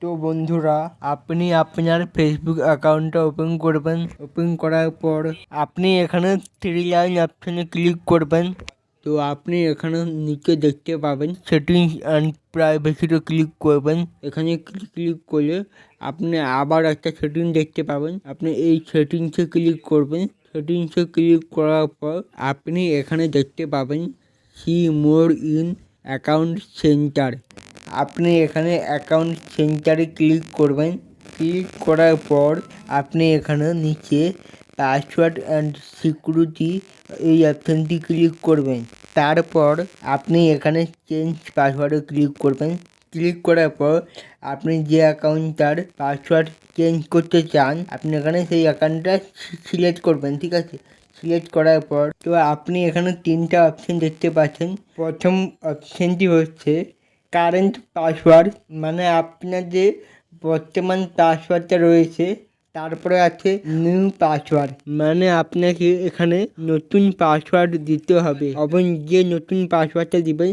তো বন্ধুরা, আপনি আপনার ফেসবুক অ্যাকাউন্টটা ওপেন করবেন। ওপেন করার পর আপনি এখানে থ্রি লাইন অপশানে ক্লিক করবেন। তো আপনি এখানে নিচে দেখতে পাবেন সেটিংস অ্যান্ড প্রাইভেসিতে ক্লিক করবেন। এখানে ক্লিক করলে আপনি আবার একটা সেটিং দেখতে পাবেন। আপনি এই সেটিংসে ক্লিক করবেন। সেটিংসে ক্লিক করার পর আপনি এখানে দেখতে পাবেন see more in account centre. আপনি এখানে অ্যাকাউন্ট সেন্টারে ক্লিক করবেন। ক্লিক করার পর আপনি এখানে নিচে পাসওয়ার্ড অ্যান্ড সিকিউরিটি এই অপশানটি ক্লিক করবেন। তারপর আপনি এখানে চেঞ্জ পাসওয়ার্ডে ক্লিক করবেন। ক্লিক করার পর আপনি যে অ্যাকাউন্টটার পাসওয়ার্ড চেঞ্জ করতে চান আপনি এখানে সেই অ্যাকাউন্টটা সিলেক্ট করবেন, ঠিক আছে। সিলেক্ট করার পর তো আপনি এখানে তিনটা অপশান দেখতে পাচ্ছেন। প্রথম অপশানটি হচ্ছে কারেন্ট পাসওয়ার্ড, মানে আপনার যে বর্তমান পাসওয়ার্ডটা রয়েছে। তারপরে আছে নিউ পাসওয়ার্ড, মানে আপনাকে এখানে নতুন পাসওয়ার্ড দিতে হবে এবং যে নতুন পাসওয়ার্ডটা দিবেন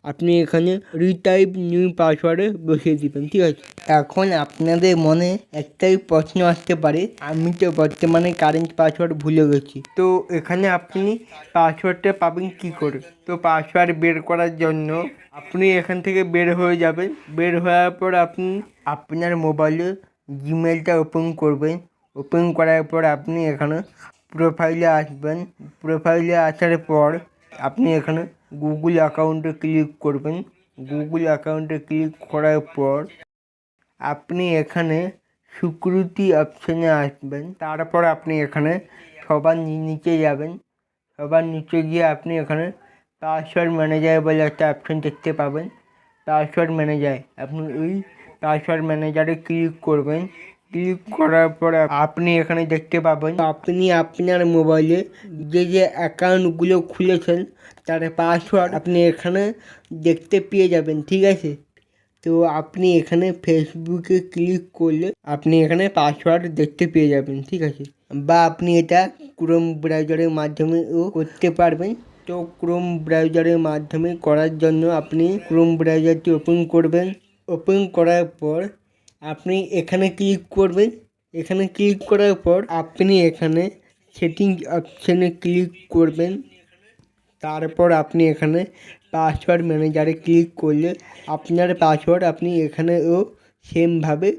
আপনি এখানে রিটাইপ নিউ পাসওয়ার্ডে বসিয়ে দিবেন, ঠিক আছে। এখন আপনাদের মনে একটাই প্রশ্ন আসতে পারে, আমি তো বর্তমানে কারেন্ট পাসওয়ার্ড ভুলে গেছি, তো এখানে আপনি পাসওয়ার্ডটা পাবেন কি করে? তো পাসওয়ার্ড বের করার জন্য আপনি এখান থেকে বের হয়ে যাবেন। বের হওয়ার পর আপনি আপনার মোবাইলে জিমেলটা ওপেন করবেন। ওপেন করার পর আপনি এখানে প্রোফাইলে আসবেন। প্রোফাইলে আসার পর আপনি এখানে গুগল অ্যাকাউন্টে ক্লিক করবেন। গুগল অ্যাকাউন্টে ক্লিক করার পর আপনি এখানে সিকিউরিটি অপশানে আসবেন। তারপর আপনি এখানে সবার নিচে যাবেন। সবার নিচে গিয়ে আপনি এখানে পাসওয়ার্ড ম্যানেজার বলে একটা অপশান দেখতে পাবেন। পাসওয়ার্ড ম্যানেজার, আপনি ওই পাসওয়ার্ড ম্যানেজারে ক্লিক করবেন। ক্লিক করার পর আপনি এখানে দেখতে পাবেন আপনি আপনার মোবাইলে যে যে অ্যাকাউন্টগুলো খুলেছেন তার পাসওয়ার্ড আপনি এখানে দেখতে পেয়ে যাবেন, ঠিক আছে। তো আপনি এখানে ফেসবুকে ক্লিক করলে আপনি এখানে পাসওয়ার্ড দেখতে পেয়ে যাবেন, ঠিক আছে। বা আপনি এটা ক্রোম ব্রাউজারের মাধ্যমেও করতে পারবেন। তো ক্রোম ব্রাউজারের মাধ্যমে করার জন্য আপনি ক্রোম ব্রাউজারটি ওপেন করবেন। ওপেন করার পর আপনি এখানে ক্লিক করবেন। এখানে ক্লিক করার পর আপনি এখানে সেটিংস অপশানে ক্লিক করবেন। তারপর আপনি এখানে পাসওয়ার্ড ম্যানেজারে ক্লিক করলে আপনার পাসওয়ার্ড আপনি এখানেও সেমভাবে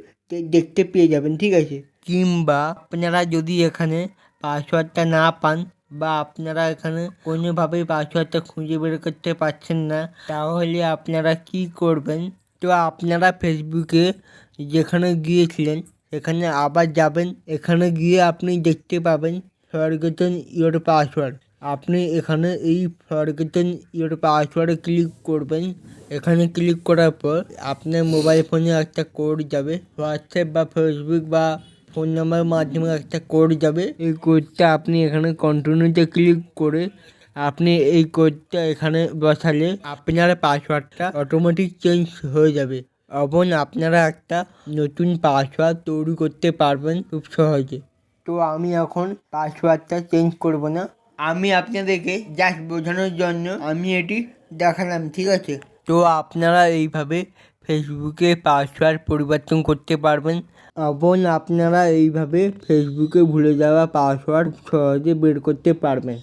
দেখতে পেয়ে যাবেন, ঠিক আছে। কিংবা আপনারা যদি এখানে পাসওয়ার্ডটা না পান বা আপনারা এখানে কোনোভাবেই পাসওয়ার্ডটা খুঁজে বের করতে পারছেন না, তাহলে আপনারা কি করবেন? তো আপনারা ফেসবুকে যেখানে গিয়েছিলেন সেখানে আবার যাবেন। এখানে গিয়ে আপনি দেখতে পাবেন ফরগেটেন ইওর পাসওয়ার্ড। আপনি এখানে এই ফরগেটেন ইওর পাসওয়ার্ডে ক্লিক করবেন। এখানে ক্লিক করার পর আপনার মোবাইল ফোনে একটা কোড যাবে, হোয়াটসঅ্যাপ বা ফেসবুক বা ফোন নাম্বারের মাধ্যমে একটা কোড যাবে। এই কোডটা আপনি এখানে কন্টিনিউতে ক্লিক করে আপনি এই কোডটা এখানে বসালে আপনার পাসওয়ার্ডটা অটোমেটিক চেঞ্জ হয়ে যাবে এবং আপনারা একটা নতুন পাসওয়ার্ড তৈরি করতে পারবেন খুব সহজে। তো আমি এখন পাসওয়ার্ডটা চেঞ্জ করব না, আমি আপনাদেরকে জাস্ট বোঝানোর জন্য আমি এটি দেখালাম, ঠিক আছে। তো আপনারা এইভাবে ফেসবুকে পাসওয়ার্ড পরিবর্তন করতে পারবেন এবং আপনারা এইভাবে ফেসবুকে ভুলে যাওয়া পাসওয়ার্ড সহজে বের করতে পারবেন।